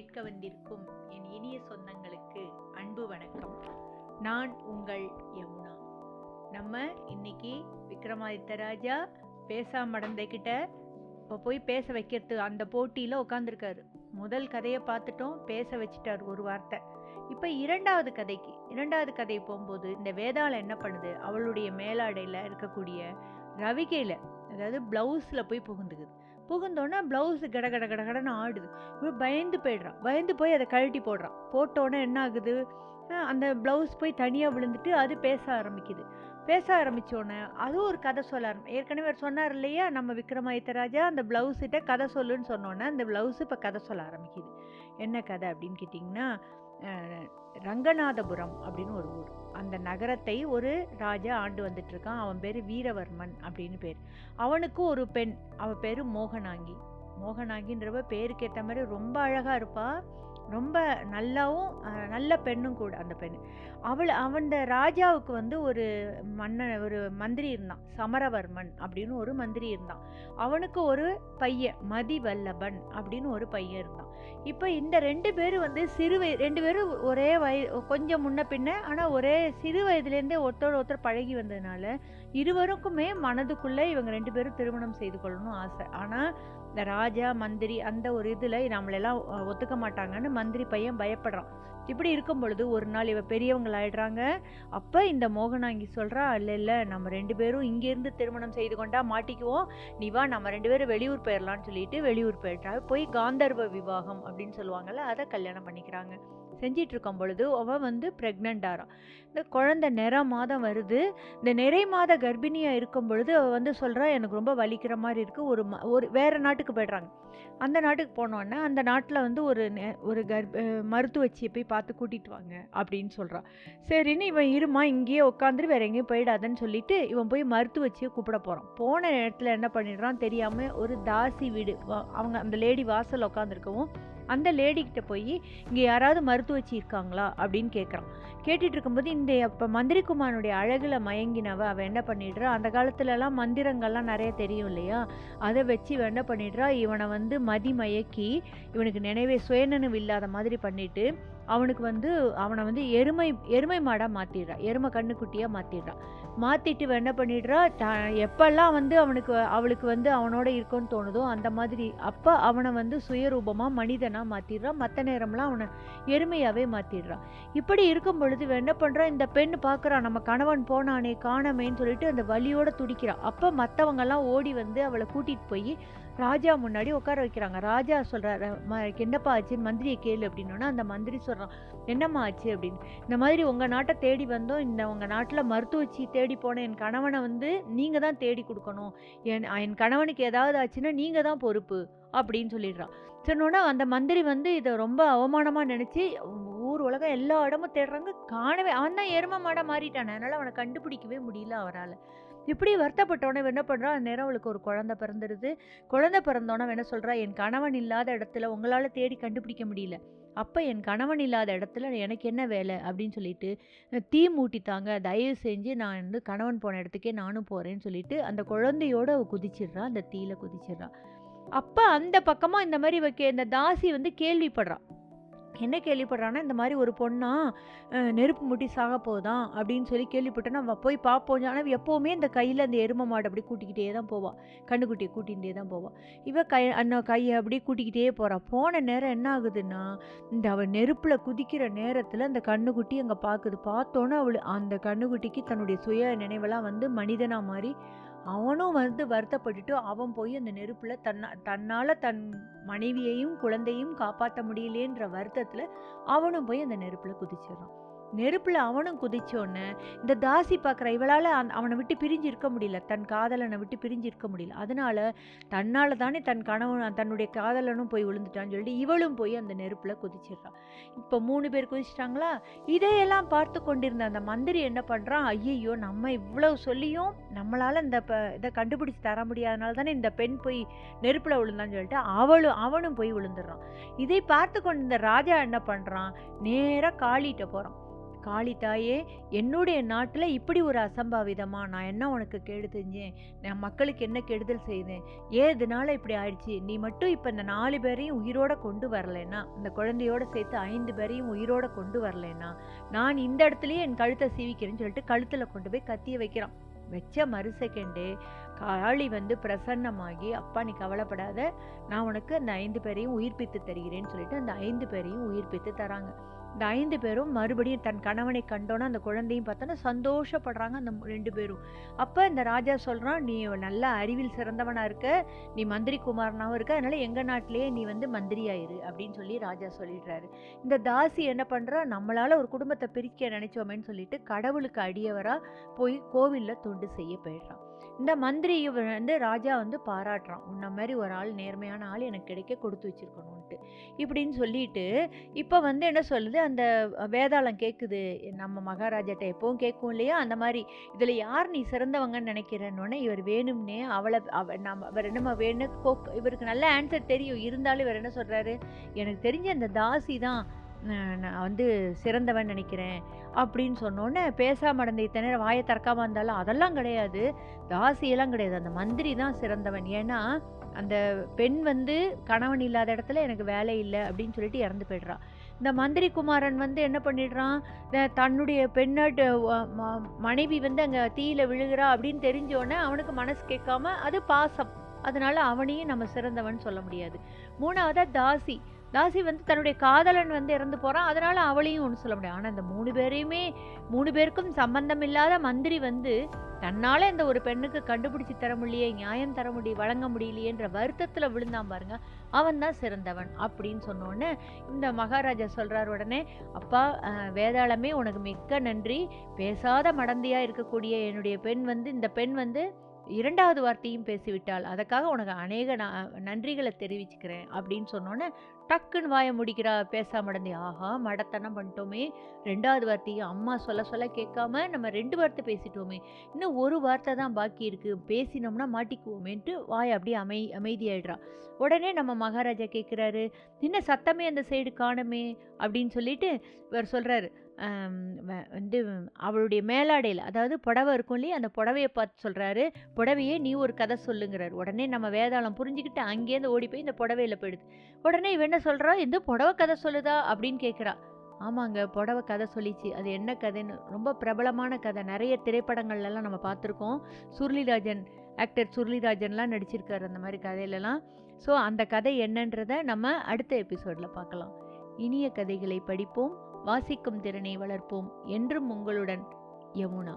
கேட்க வந்திருக்கும் என் இனிய சொந்தங்களுக்கு அன்பு வணக்கம். நான் உங்கள் யமுனா. நம்ம இன்னைக்கு விக்ரமாதித்த ராஜா பேசாமடந்தை கிட்ட இப்போ போய் பேச வைக்கிறது அந்த போட்டியில் உட்காந்துருக்காரு. முதல் கதையை பார்த்துட்டோம், பேச வச்சுட்டார் ஒரு வார்த்தை. இப்போ இரண்டாவது கதை போகும்போது இந்த வேதாளம் என்ன பண்ணுது, அவளுடைய மேலாடையில் இருக்கக்கூடிய ரவிகையில், அதாவது ப்ளவுஸில் போய் புகுந்தோன்னா ப்ளவுஸு கடன்னு ஆடுது. இவள் பயந்து போய் அதை கழட்டி போட்டோன்னே என்ன ஆகுது, அந்த ப்ளவுஸ் போய் தனியாக விழுந்துட்டு அது பேச ஆரம்பித்தோன்னே அதுவும் ஒரு கதை சொல்ல ஏற்கனவே சொன்னார் இல்லையா நம்ம விக்ரமாதித்த ராஜா, அந்த ப்ளவுஸ்கிட்ட கதை சொல்லுன்னு சொன்னோன்னே அந்த ப்ளவுஸு இப்போ கதை சொல்ல ஆரம்பிக்குது. என்ன கதை அப்படின்னு கேட்டிங்கன்னா, ரங்கநாதபுரம் அப்படின்னு ஒரு ஊர். அந்த நகரத்தை ஒரு ராஜா ஆண்டு வந்துட்டு இருக்கான். அவன் பேர் வீரவர்மன் அப்படின்னு பேர். அவனுக்கு ஒரு பெண், அவள் பேர் மோகனாங்கின்றவ பேருக்கு ஏற்ற மாதிரி ரொம்ப அழகாக இருப்பா, ரொம்ப நல்ல பெண்ணும் கூட. அந்த பெண் அவன் ராஜாவுக்கு ஒரு மந்திரி இருந்தான், சமரவர்மன் அப்படின்னு ஒரு மந்திரி இருந்தான். அவனுக்கு ஒரு பையன் மதிவல்லபன் அப்படின்னு ஒரு பையன் இருந்தான். இப்போ இந்த ரெண்டு பேரும் ரெண்டு பேரும் ஒரே கொஞ்சம் முன்ன பின்ன, ஆனால் ஒரே சிறு வயதுலேருந்தே ஒருத்தர் பழகி வந்ததுனால இருவருக்குமே மனதுக்குள்ளே இவங்க ரெண்டு பேரும் திருமணம் செய்து கொள்ளணும் ஆசை. ஆனால் இந்த ராஜா மந்திரி அந்த ஒரு இதில் நம்மளெல்லாம் ஒத்துக்க மாட்டாங்கன்னு மந்திரி பையன் பயப்படுறான். இப்படி இருக்கும் பொழுது ஒரு நாள் இவ பெரியவங்களாயிடுறாங்க. அப்போ இந்த மோகனாங்கி சொல்கிறா, இல்லை நம்ம ரெண்டு பேரும் இங்கேருந்து திருமணம் செய்து கொண்டா மாட்டிக்குவோம், நீ வா நம்ம ரெண்டு பேரும் வெளியூர் போயிடலான்னு சொல்லிட்டு வெளியூர் போயிட்டா. போய் காந்தர்வ விவாகம் அப்படின்னு சொல்லுவாங்கள்ல, அதை கல்யாணம் பண்ணிக்கிறாங்க. செஞ்சிட்டு இருக்கும் பொழுது அவள் ப்ரெக்னென்ட் இந்த குழந்தை நிறை மாதம் வருது. இந்த நிறை மாத கர்ப்பிணியாக இருக்கும் பொழுது அவள் சொல்கிறா, எனக்கு ரொம்ப வலிக்கிற மாதிரி இருக்குது. ஒரு வேறு நாட்டுக்கு போய்ட்றாங்க. அந்த நாட்டுக்கு போனோன்னா அந்த நாட்டில் ஒரு மருத்துவச்சியை போய் பார்த்து கூட்டிகிட்டு வாங்க அப்படின்னு சொல்கிறான். சரின்னு இவன் இருமா இங்கேயே உட்காந்துட்டு வேற எங்கேயும் போயிடாதன்னு சொல்லிட்டு இவன் போய் மருத்துவச்சியை கூப்பிட போகிறான். போன இடத்துல என்ன பண்ணிடுறான் தெரியாமல், ஒரு தாசி வீடு, அவங்க அந்த லேடி வாசல் உட்காந்துருக்கவும் அந்த லேடிக்கிட்ட போய் இங்கே யாராவது மருத்துவச்சி இருக்காங்களா அப்படின்னு கேட்குறான். கேட்டுட்டு இருக்கும்போது இந்த இப்போ மந்திரிக்குமாரனுடைய அழகில் மயங்கினவ அவள் என்ன பண்ணிடுறா, அந்த காலத்துலலாம் மந்திரங்கள்லாம் நிறைய தெரியும் இல்லையா, அதை வச்சு இவன் என்ன பண்ணிடுறா, இவனை மதிமயக்கி இவனுக்கு சுயநினைவு இல்லாத மாதிரி பண்ணிட்டு அவனை எருமை மாடாக மாற்றிடுறா, எருமை கண்ணுக்குட்டியாக மாற்றிட்டு என்ன பண்ணிடுறா, எப்பெல்லாம் அவளுக்கு அவனோட இருக்குன்னு தோணுதோ அந்த மாதிரி அப்போ அவனை சுயரூபமாக மனிதனாக மாற்றிடுறான். மற்ற நேரம்லாம் அவனை எருமையாகவே மாற்றிடுறான். இப்படி இருக்கும் பொழுது என்ன பண்ணுறான், இந்த பெண் பார்க்குறான், நம்ம கணவன் போனானே காணமேன்னு சொல்லிட்டு அந்த வலியோடு துடிக்கிறான். அப்போ மற்றவங்கெல்லாம் ஓடி அவளை கூட்டிகிட்டு போய் ராஜா முன்னாடி உட்கார வைக்கிறாங்க. ராஜா சொல்கிறார், என்னப்பா ஆச்சுன்னு மந்திரியை கேளு அப்படின்னோன்னா அந்த மந்திரி சொல்கிறான், என்னம்மா ஆச்சு அப்படின்னு. இந்த மாதிரி உங்கள் நாட்டை தேடி வந்தோம், உங்கள் நாட்டில் மருத்துவச்சி தேடி போன என் கணவனை நீங்கள் தான் தேடி கொடுக்கணும், என் கணவனுக்கு ஏதாவது ஆச்சுன்னா நீங்கள் தான் பொறுப்பு அப்படின்னு சொல்லிடுறான். சொன்னோன்னா அந்த மந்திரி இதை ரொம்ப அவமானமாக நினச்சி ஊர் உலகம் எல்லா இடமும் தேடுறாங்க, காணவே. அவன் தான் எருமை மாடாக மாறிட்டானே, அதனால் அவனை கண்டுபிடிக்கவே முடியல அவரால். இப்படி வருத்தப்பட்டவனே என்ன பண்ணுறான், அந்நேரம் அவளுக்கு ஒரு குழந்தை பிறந்துடுது. குழந்தை பிறந்தோன்னே என்ன சொல்கிறா, என் கணவன் இல்லாத இடத்துல உங்களால் தேடி கண்டுபிடிக்க முடியல, அப்போ என் கணவன் இல்லாத இடத்துல எனக்கு என்ன வேலை அப்படின்னு சொல்லிட்டு தீ மூட்டித்தாங்க, தயவு செஞ்சு நான் கணவன் போன இடத்துக்கே நானும் போகிறேன்னு சொல்லிட்டு அந்த குழந்தையோடு அவள் குதிச்சிடுறான், அந்த தீயில குதிச்சிடுறான். அப்போ அந்த பக்கமாக இந்த மாதிரி இந்த தாசி கேள்விப்படுறான். என்ன கேள்விப்படுறான்னா, இந்த மாதிரி ஒரு பொண்ணா நெருப்பு முட்டி சாக போதான் அப்படின்னு சொல்லி கேள்விப்பட்டேன்னா போய் பார்ப்போம். ஆனால் எப்போவுமே இந்த கையில் அந்த எருமை மாடு அப்படி கூட்டிக்கிட்டே தான் போவாள், கண்ணுக்குட்டியை கூட்டிகிட்டே தான் போவாள். கையை அப்படியே கூட்டிக்கிட்டே போகிறாள். போன நேரம் என்ன ஆகுதுன்னா, அவள் நெருப்பில் குதிக்கிற நேரத்தில் அந்த கண்ணுக்குட்டி அங்கே பார்த்தோன்னே அந்த கண்ணுக்குட்டிக்கு தன்னுடைய சுய நினைவெல்லாம் மனிதனாக மாதிரி அவனும் வருத்தப்பட்டுட்டு அவன் போய் அந்த நெருப்பில் தன்னால் தன் மனைவியையும் குழந்தையும் காப்பாற்ற முடியலேன்ற வருத்தத்தில் அவனும் போய் அந்த நெருப்பில் குதிச்சிடறான். நெருப்பில் அவனும் குதிச்சோன்னு இந்த தாசி பார்க்குற இவளால் அவனை விட்டு பிரிஞ்சு இருக்க முடியல, தன் காதலனை விட்டு பிரிஞ்சு இருக்க முடியல. தன்னால் தானே தன் கணவன் தன்னுடைய காதலனும் போய் விழுந்துட்டான்னு சொல்லிட்டு இவளும் போய் அந்த நெருப்பில் குதிச்சிடுறான். இப்போ 3 பேர் குதிச்சிட்டாங்களா. இதையெல்லாம் பார்த்து கொண்டிருந்த அந்த மந்திரி என்ன பண்ணுறான், ஐயையோ நம்ம இவ்வளவு சொல்லியும் நம்மளால் இதை கண்டுபிடிச்சி தர முடியாதனால தானே இந்த பெண் போய் நெருப்பில் விழுந்தான்னு சொல்லிட்டு அவனும் போய் விழுந்துடுறான். இதை பார்த்து கொண்டிருந்த ராஜா என்ன பண்ணுறான், நேராக காளிகிட்ட போகிறான். காளி தாயே, என்னுடைய நாட்டில் இப்படி ஒரு அசம்பாவிதமா, நான் என்ன உனக்கு கேடு செஞ்சேன், நான் மக்களுக்கு என்ன கெடுதல் செய்தேன், ஏன் இதனால இப்படி ஆயிடுச்சு, நீ மட்டும் இப்போ இந்த 4 பேரையும் உயிரோட கொண்டு வரலைன்னா, இந்த குழந்தையோட சேர்த்து 5 பேரையும் உயிரோட கொண்டு வரலைன்னா நான் இந்த இடத்துலயே என் கழுத்தை சீவிக்கிறேன்னு சொல்லிட்டு கழுத்தில் கொண்டு போய் கத்திய வைக்கிறான். வச்ச மறு செகண்டே காளி பிரசன்னமாகி, அப்பா நீ கவலைப்படாத, நான் உனக்கு அந்த 5 பேரையும் உயிர்ப்பித்து தருகிறேன்னு சொல்லிட்டு அந்த 5 பேரையும் உயிர்ப்பித்து தராங்க. இந்த 5 பேரும் மறுபடியும் தன் கணவனை கண்டோன்னா அந்த குழந்தையும் பார்த்தோன்னா சந்தோஷப்படுறாங்க அந்த 2 பேரும். அப்போ இந்த ராஜா சொல்கிறான், நீ நல்ல அறிவில் சிறந்தவனாக இருக்க, நீ மந்திரி குமாரனாகவும் இருக்க, அதனால எங்கள் நாட்டிலேயே நீ மந்திரியாயிரு அப்படின்னு சொல்லி ராஜா சொல்லிடுறாரு. இந்த தாசி என்ன பண்ணுறா, நம்மளால் ஒரு குடும்பத்தை பிரிக்க நினைச்சோமேன்னு சொல்லிட்டு கடவுளுக்கு அடியவராக போய் கோவிலில் தொண்டு செய்ய போயிடுறான். இந்த மந்திரி ராஜா பாராட்டுறான், உன்ன மாதிரி ஒரு ஆள், நேர்மையான ஆள் எனக்கு கிடைக்க கொடுத்து வச்சிருக்கணும்ட்டு இப்படின்னு சொல்லிட்டு, இப்போ என்ன சொல்லுது, அந்த வேதாளம் கேட்குது, நம்ம மகாராஜாட்ட எப்பவும் கேட்கும் இல்லையா, அந்த மாதிரி இதில் யார் நீ சிறந்தவங்கன்னு நினைக்கிறேன்னொன்னே இவர் வேணும்னே அவர் என்னமா வேணும், இவருக்கு நல்ல ஆன்சர் தெரியும், இருந்தாலும் இவர் என்ன சொல்கிறாரு, எனக்கு தெரிஞ்ச அந்த தாசி தான் நான் சிறந்தவன் நினைக்கிறேன் அப்படின்னு சொன்னோன்னே, பேசாமடந்த இத்தனை நேரம் வாயை திறக்காம இருந்தாலும் அதெல்லாம் கிடையாது, தாசியெல்லாம் கிடையாது, அந்த மந்திரி தான் சிறந்தவன். ஏன்னா அந்த பெண் கணவன் இல்லாத இடத்துல எனக்கு வேலை இல்லை அப்படின்னு சொல்லிட்டு இறந்து போய்ட்றான். இந்த மந்திரி குமாரன் என்ன பண்ணிடுறான், தன்னுடைய பெண்ணாட்டு மனைவி அங்கே தீயில விழுகிறா அப்படின்னு தெரிஞ்சோடனே அவனுக்கு மனசு கேட்காம, அது பாசம், அதனால அவனையும் நம்ம சிறந்தவன் சொல்ல முடியாது. 3வதா தாசி தன்னுடைய காதலன் இறந்து போகிறான், அதனால் அவளையும் ஒன்று சொல்ல முடியாது. ஆனால் இந்த 3 பேருக்கும் சம்பந்தம் இல்லாத மந்திரி தன்னால் இந்த ஒரு பெண்ணுக்கு கண்டுபிடிச்சி தர முடியலையே, நியாயம் வழங்க முடியலையேன்ற வருத்தத்தில் விழுந்தான் பாருங்க, அவன் தான் சிறந்தவன் அப்படின்னு சொன்னோன்னே இந்த மகாராஜா சொல்கிறார் உடனே, அப்பா வேதாளமே உனக்கு மிக்க நன்றி, பேசாத மடந்தையாக இருக்கக்கூடிய என்னுடைய பெண் இந்த பெண் 2வது வார்த்தையும் பேசிவிட்டாள், அதற்காக உனக்கு அநேக நன்றிகளை தெரிவிச்சுக்கிறேன் அப்படின்னு சொன்னோன்னே டக்குன்னு வாய முடிக்கிறா பேசாமடந்தி. ஆஹா, மடத்தனம் பண்ணிட்டோமே, 2வது வார்த்தையும் அம்மா சொல்ல கேட்காம நம்ம 2 வார்த்தை பேசிட்டோமே, இன்னும் ஒரு வார்த்தை தான் பாக்கி இருக்கு, பேசினோம்னா மாட்டிக்குவோமேன்ட்டு வாய் அப்படியே அமைதியாயிடுறா. உடனே நம்ம மகாராஜா கேட்குறாரு, என்ன சத்தமே அந்த சைடு காணுமே அப்படின்னு சொல்லிட்டு இவர் சொல்கிறாரு, அவளுடைய மேலாடையில், அதாவது புடவை இருக்கும் இல்லையா, அந்த புடவையை பார்த்து சொல்கிறாரு, புடவையே நீ ஒரு கதை சொல்லுங்கிறார். உடனே நம்ம வேதாளம் புரிஞ்சுக்கிட்டு அங்கேருந்து ஓடி போய் இந்த புடவையில் போயிடுது. உடனே இவன் என்ன சொல்கிறா, இந்த புடவை கதை சொல்லுதா அப்படின்னு கேட்குறா. ஆமாங்க, புடவை கதை சொல்லிச்சு, அது என்ன கதைன்னு, ரொம்ப பிரபலமான கதை, நிறைய திரைப்படங்கள்லாம் நம்ம பார்த்துருக்கோம், ஆக்டர் சுருளிராஜன்லாம் நடிச்சிருக்காரு அந்த மாதிரி கதையிலலாம். ஸோ அந்த கதை என்னன்றதை நம்ம அடுத்த எபிசோடில் பார்க்கலாம். இனிய கதைகளை படிப்போம், வாசிக்கும் திறனை வளர்ப்போம். என்றும் உங்களுடன் யமுனா.